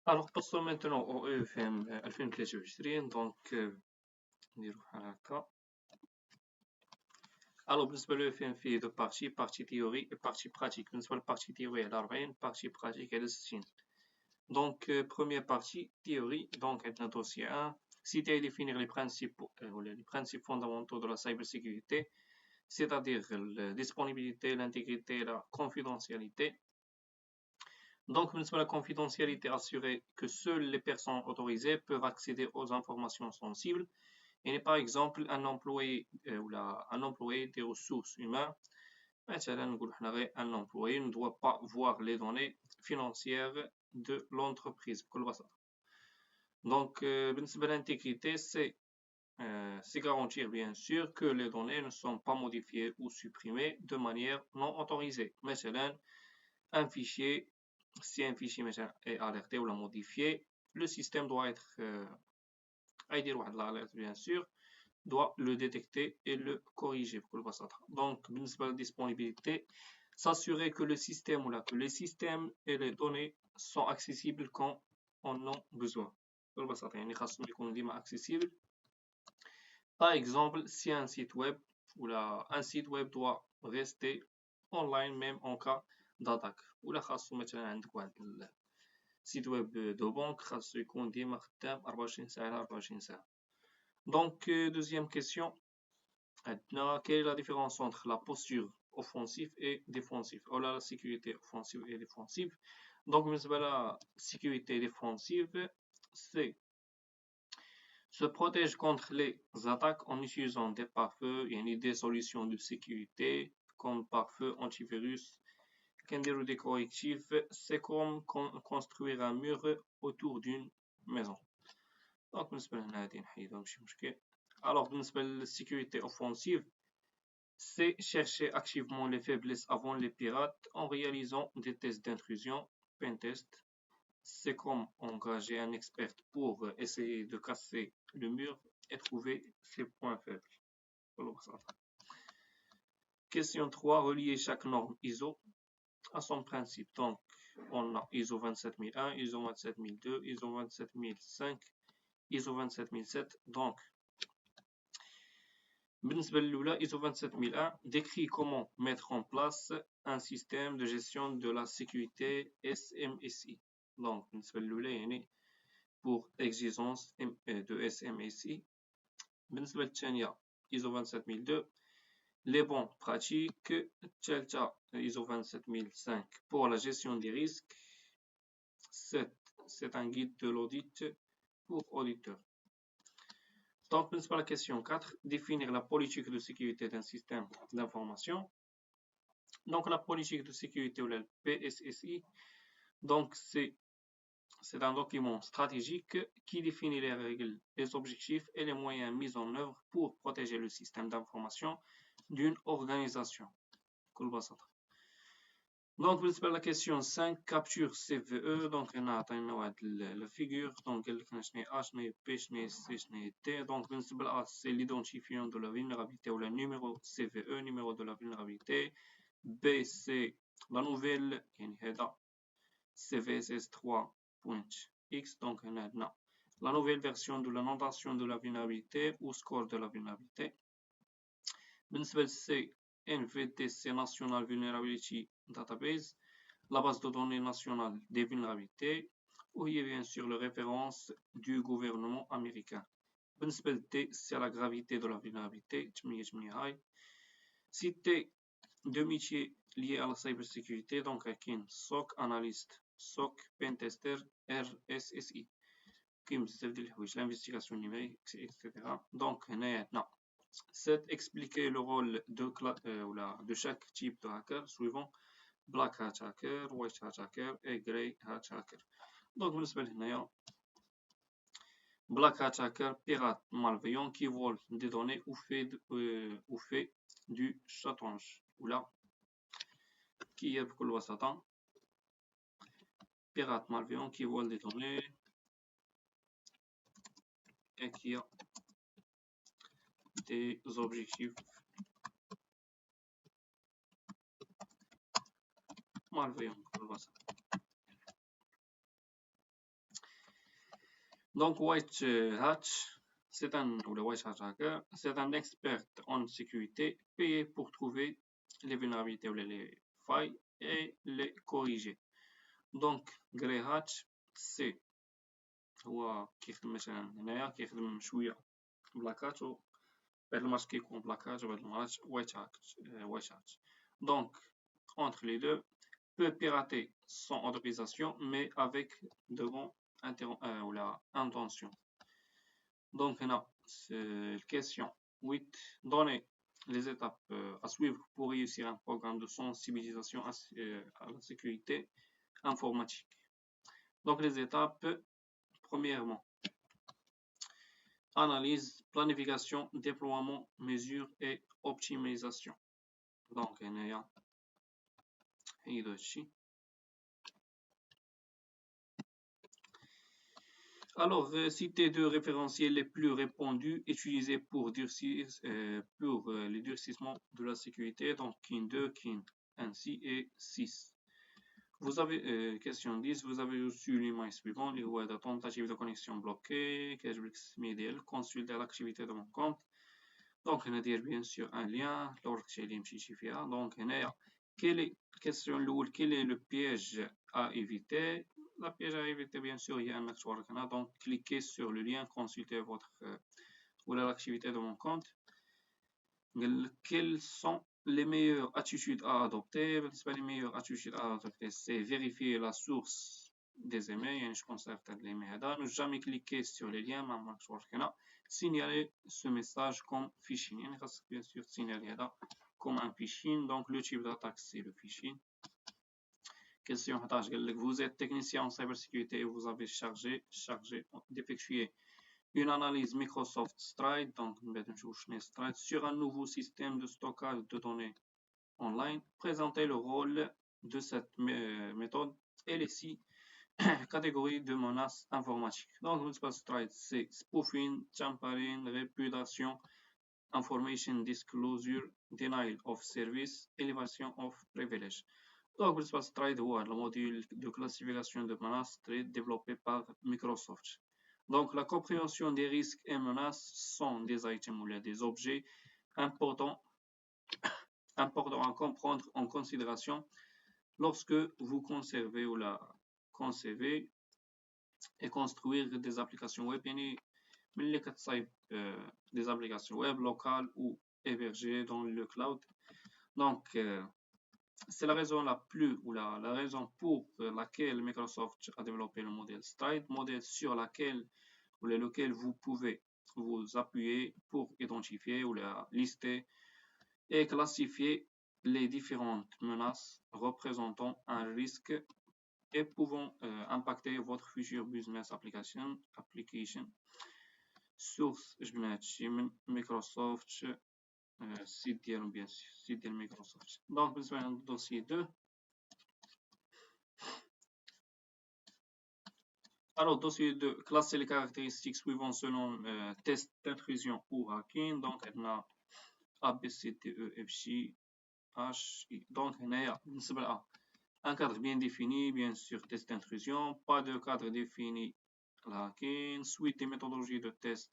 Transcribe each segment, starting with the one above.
Alors, passons maintenant au EFM 2023. Donc, نديرو بحال هكا. Alors, بالنسبة ل EFM فيه دو بارتي تhéorie et partie pratique. بالنسبة للبارتي تhéorie على 40, partie pratique على 60. Donc, première partie théorie. Donc, عندنا dossier 1. Citer et définir les principes les principes fondamentaux de la cybersécurité, c'est-à-dire la disponibilité, l'intégrité, la confidentialité. Donc, la confidentialité, assurer que seules les personnes autorisées peuvent accéder aux informations sensibles. Et par exemple, un employé un employé des ressources humaines, un employé ne doit pas voir les données financières de l'entreprise. Donc, l'intégrité, c'est garantir bien sûr que les données ne sont pas modifiées ou supprimées de manière non autorisée. Un fichier, si un fichier est alerté ou modifié, le système doit être l'alerte bien sûr, doit le détecter et le corriger. Donc, la disponibilité, s'assurer que le système que les systèmes et les données sont accessibles quand on en a besoin. Accessible. Par exemple, si un site web doit rester online même en cas d'attaque. ولا خاصو مثلا عندك واحد السيت ويب دو بنك خاصو يكون ديما خدام 24 ساعة على 24 ساعة. Donc, deuxième question. Maintenant, quelle est la différence entre la posture offensive et défensive? Ou la sécurité offensive et défensive. Donc, la sécurité défensive, c'est se protège contre les attaques en utilisant des pare-feux et des solutions de sécurité comme pare-feu, antivirus. Des correctifs, c'est comme construire un mur autour d'une maison. Donc, alors, la sécurité offensive, c'est chercher activement les faiblesses avant les pirates en réalisant des tests d'intrusion, pentest. C'est comme engager un expert pour essayer de casser le mur et trouver ses points faibles. Question 3, relier chaque norme ISO à son principe. Donc, on a ISO 27001, ISO 27002, ISO 27005, ISO 27007. Donc, ISO 27001 décrit comment mettre en place un système de gestion de la sécurité SMSI. Donc, pour exigence de SMSI. ISO 27002 les bons pratiques. ISO 27005 pour la gestion des risques. C'est un guide de l'audit pour auditeurs. Donc, la question 4, définir la politique de sécurité d'un système d'information. Donc, la politique de sécurité ou la PSSI, donc c'est un document stratégique qui définit les règles, les objectifs et les moyens mis en œuvre pour protéger le système d'information d'une organisation. Donc, la question 5, capture CVE. Donc, on a la figure. Donc, H, P, C, T. Donc, c'est l'identifiant de la vulnérabilité ou le numéro CVE, numéro de la vulnérabilité. B, c'est la nouvelle CVSS 3.x. Donc, on a la nouvelle version de la notation de la vulnérabilité ou score de la vulnérabilité. C'est NVDC National Vulnerability Database, la base de données nationale des vulnérabilités, où il y a bien sûr la référence du gouvernement américain. T, c'est la gravité de la vulnérabilité. Cité de métiers liés à la cybersécurité, donc SOC analyste, SOC pentester, RSSI, l'investigation numérique, etc. Donc, non. 7. Expliquer le rôle de chaque type de hacker suivant black hat hacker, white hat hacker et grey hat hacker. Donc, black hat hacker, pirate malveillant qui vole des données ou fait du chatouage. Qui est pour Satan? Pirate malveillant qui vole des données et qui a des objectifs malveillants. Donc, White Hat, c'est un expert en sécurité payé pour trouver les vulnérabilités ou les failles et les corriger. Donc, Grey Hat, c'est هو كيخدم مثلا هنايا كيخدم شوية بلاكات و بعض المرات كيكون بلاكات وبعض المرات وايت هات. Donc, entre les deux, peut pirater sans autorisation, mais avec de bonnes intentions. Donc, c'est question 8. Donner les étapes à suivre pour réussir un programme de sensibilisation à la sécurité informatique. Donc, les étapes, premièrement, analyse, planification, déploiement, mesure et optimisation. Donc, alors, citer deux référentiels les plus répandus utilisés pour les durcissements de la sécurité, donc KIN2, KIN 1C et 6. Vous avez, question 10, vous avez reçu l'image suivante, les voies de tentative de connexion bloquée, Cashbricks Medial, consulter l'activité de mon compte. Donc, on a dire bien sûr un lien, donc, quelle est, question lourde, quel est le piège à éviter? La piège à éviter, bien sûr, il y a un network, donc cliquez sur le lien, consultez votre ou l'activité de mon compte. Quelles sont les meilleures attitudes à adopter? Les meilleures attitudes à adopter, c'est vérifier la source des emails, je conserve les emails, ne jamais cliquer sur les liens, signaler ce message comme phishing, bien sûr signaler comme un phishing, donc le type d'attaque c'est le phishing. Question 11, vous êtes technicien en cybersécurité et vous avez chargé d'effectuer une analyse Microsoft Stride, donc sur un nouveau système de stockage de données online. Présentez le rôle de cette méthode et les 6 catégories de menaces informatiques. Donc, Microsoft Stride, c'est spoofing, tampering, répudiation, information disclosure, denial of service, elevation of privilege. Donc, Microsoft Stride, le module de classification de menaces développé par Microsoft. Donc, la compréhension des risques et menaces sont des items ou des objets importants à comprendre en considération lorsque vous conservez ou la concevez et construire des applications web, des applications web locales ou hébergées dans le cloud. Donc, c'est la raison la raison pour laquelle Microsoft a développé le modèle Stride, modèle sur lequel vous pouvez vous appuyer pour identifier ou la lister et classifier les différentes menaces représentant un risque et pouvant impacter votre future business application. Source, je vais Microsoft, site bien sûr, site de Microsoft. Donc, nous avons un dossier 2. Alors, dossier 2, classer les caractéristiques suivantes selon test d'intrusion ou hacking. Donc, on a A, B, C, D, E, F, G, H, I. Donc, on a un cadre bien défini, bien sûr, test d'intrusion. Pas de cadre défini, hacking. Suite des méthodologies de test,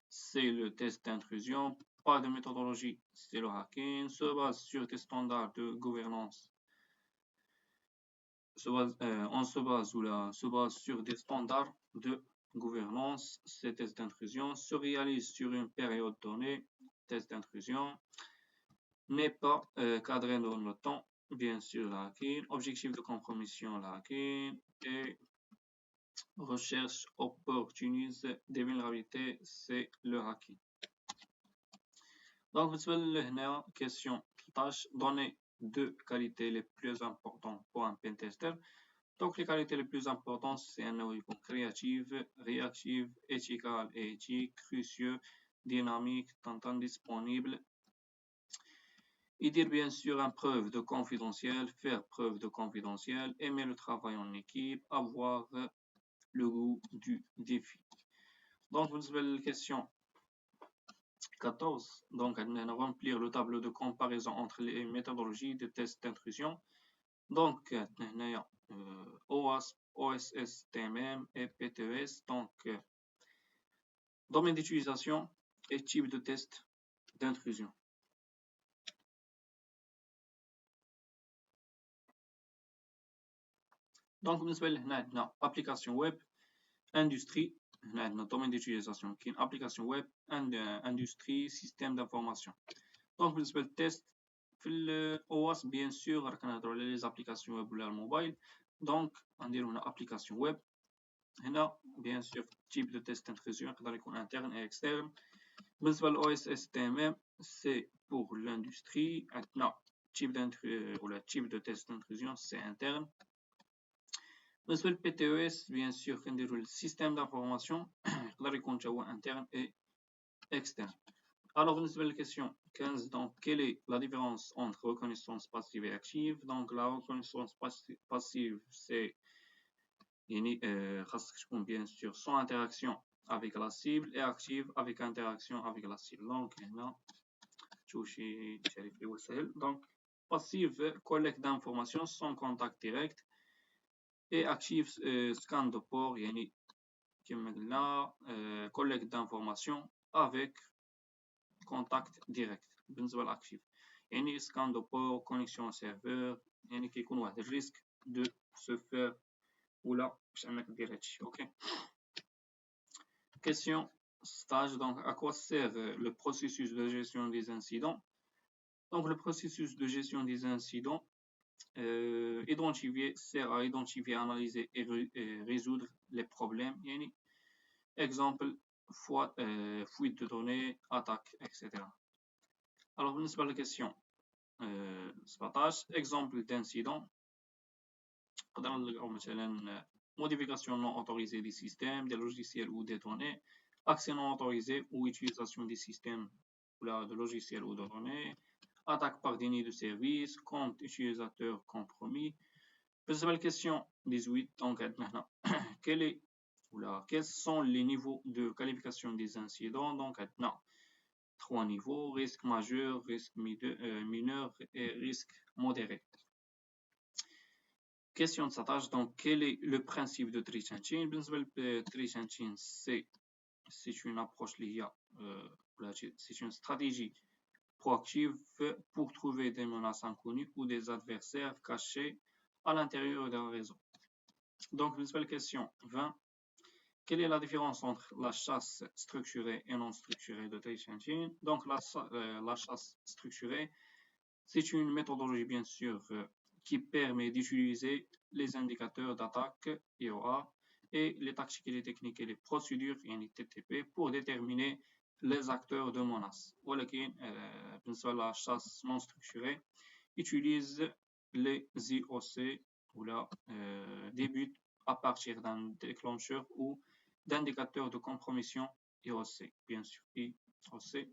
c'est le test d'intrusion. Pas de méthodologie, c'est le hacking. Se base sur des standards de gouvernance. On se base sur des standards de gouvernance. Ces tests d'intrusion se réalisent sur une période donnée. Test d'intrusion n'est pas cadré dans le temps. Bien sûr, le hacking. Objectif de compromission, le hacking. Et recherche opportunise des vulnérabilités, c'est le hacking. Donc, question tâche, donner deux qualités les plus importantes pour un pentester. Donc, les qualités les plus importantes, c'est un algorithme créative, réactive, éthical et éthique, crucieux, dynamique, tentant disponible. Et dire bien sûr une preuve de confidentiel, faire preuve de confidentiel, aimer le travail en équipe, avoir le goût du défi. Donc, vous avez la question 14. Donc, on va remplir le tableau de comparaison entre les méthodologies de test d'intrusion. Donc, OWASP, OSS, TMM et PTES. Donc, domaine d'utilisation et type de test d'intrusion. Donc, بالنسبة لهنا عندنا application web, industrie, هنا عندنا domaine d'utilisation كاين application web, industrie, système d'information. Donc, بالنسبة للتست في OWASP bien sûr راك نهضروا على les applications web ولا الموبايل. Donc, غنديرو هنا application web. هنا bien sûr type de test d'intrusion يقدر يكون interne et externe. بالنسبة ل OSS TMM c'est pour l'industrie. عندنا type type de test d'intrusion c'est interne. بالنسبة ل PTES bien sûr كنديرو السيستم d'information يقدر يكون تا هو interne et externe. Alors بالنسبة للكيسيون 15, donc quelle est la différence entre reconnaissance passive et active? Donc la reconnaissance passive c'est خاصك تكون bien sûr sans interaction avec la cible et active avec interaction avec la cible. Donc هنا تشوف شي تعريف اللي هو سهل. Donc passive collecte d'informations sans contact direct et active scan de port يعني كما قلنا collecte d'informations avec contact direct. بالنسبة للأكتيف يعني scan de port, connexion serveur, يعني كيكون واحد الريسك de se faire ولا باش انك دير هادشي. اوكي. Question stage. Donc à quoi sert le processus de gestion des incidents? Donc le processus de gestion des incidents sert à identifier, analyser et résoudre les problèmes. يعني exemple fuite de données, attaque, etc. Alors بالنسبة للكيسيون 17 exemple d'incident نقدر نلقاو مثلا modification non autorisée des systèmes, des logiciels ou des données, accès non autorisé ou utilisation des systèmes ou de logiciels ou de données, attaque par déni de service, compte utilisateur compromis. بالنسبة للكيسيون 18 donc عندنا هنا quels sont les niveaux de qualification des incidents? Donc عندنا 3 niveaux, risque majeur, risque mineur et risque modéré. Question 19, donc quel est le principe de Threat Hunting? بالنسبة ل Threat Hunting c'est une approche liée c'est une stratégie proactive pour trouver des menaces inconnues ou des adversaires cachés à l'intérieur d'un réseau. Donc بالنسبة ل question 20, quelle est la différence entre la chasse structurée et non structurée de Threat Hunting? Donc la chasse structurée c'est une méthodologie bien sûr qui permet d'utiliser les indicateurs d'attaque IOA et les tactiques et les techniques et les procédures يعني TTP pour déterminer les acteurs de menace. ولكن بالنسبة la chasse non structurée utilise les IOC ou des buts à partir d'un déclencheur ou d'indicateurs de compromission IOC, bien sûr IOC.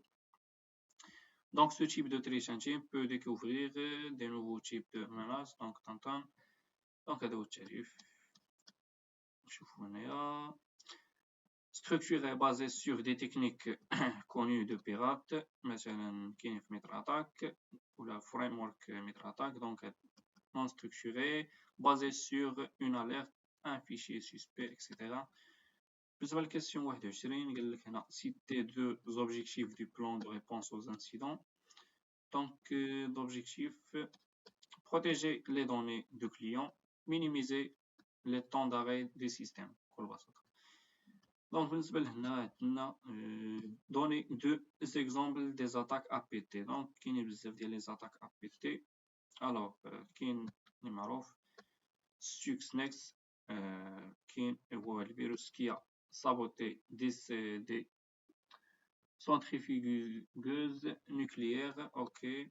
Donc ce type de Threat Hunting peut découvrir des nouveaux types de menaces. Donc تنطن donc هذا هو التعريف. نشوفو هنايا structuré basé sur des techniques connues de pirates مثلا كاين في MetraAttack ولا framework MetraAttack. Donc non structuré basé sur une alerte, un fichier suspect, etc. بالنسبة للكيسيون 21 قال لك هنا citer deux objectifs du plan de réponse aux incidents. Donc l'objectif protéger les données du client, minimiser les temps d'arrêt des systèmes. Donc بالنسبة لهنا عندنا donner deux exemples des attaques APT. Donc كاينين بزاف ديال les attaques APT. Alors كاين اللي معروف Stuxnet كاين هو الفيروس qui a saboté des centrifugeuses nucléaires. ok.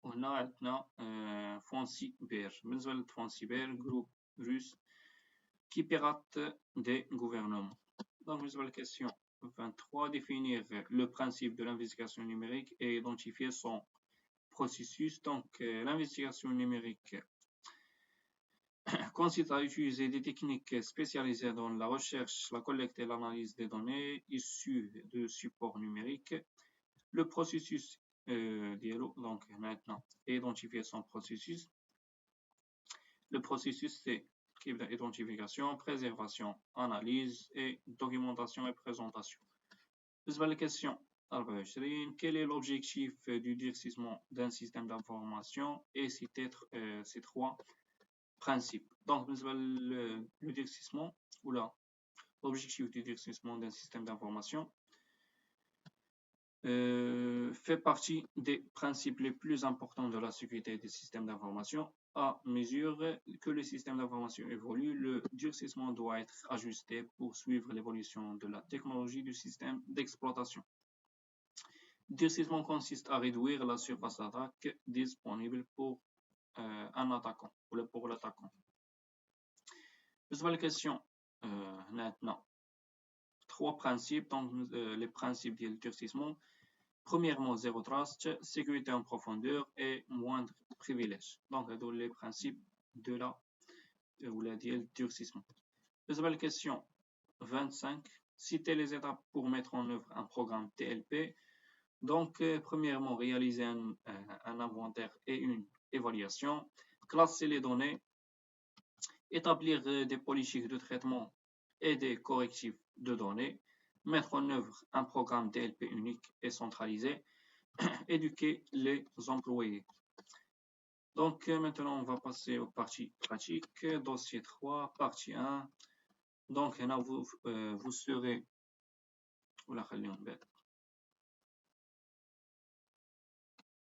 وهنا عندنا FonCyber. بالنسبة ل FonCyber groupe russe qui pirate des gouvernements. Donc بالنسبة للكيسيون 23, définir le principe de l'investigation numérique et identifier son processus. Donc l'investigation numérique consiste à utiliser des techniques spécialisées dans la recherche, la collecte et l'analyse des données issues de supports numériques. Le processus donc maintenant identifier son processus. Le processus, c'est identification, préservation, analyse et documentation et présentation. بالنسبة للكسيون 24 quel est l'objectif du durcissement d'un système d'information et citer ces trois principes. Donc بالنسبة le durcissement ou l'objectif du durcissement d'un système d'information fait partie des principes les plus importants de la sécurité des systèmes d'information. À mesure que le système d'information évolue, le durcissement doit être ajusté pour suivre l'évolution de la technologie du système d'exploitation. Le durcissement consiste à réduire la surface d'attaque disponible pour un attaquant ou pour l'attaquant. La question maintenant. Trois principes, donc les principes du durcissement. Premièrement, zéro trust, sécurité en profondeur et moindre privilège. Donc, les principes de la durcissement. Deuxième question 25. Citer les étapes pour mettre en œuvre un programme TLP. Donc, premièrement, réaliser un inventaire et une évaluation. Classer les données. Établir des politiques de traitement et des correctifs de données. Mettre en œuvre un programme TLP unique et centralisé, éduquer les employés. Donc maintenant on va passer aux parties pratiques, dossier 3, partie 1. Donc là vous serez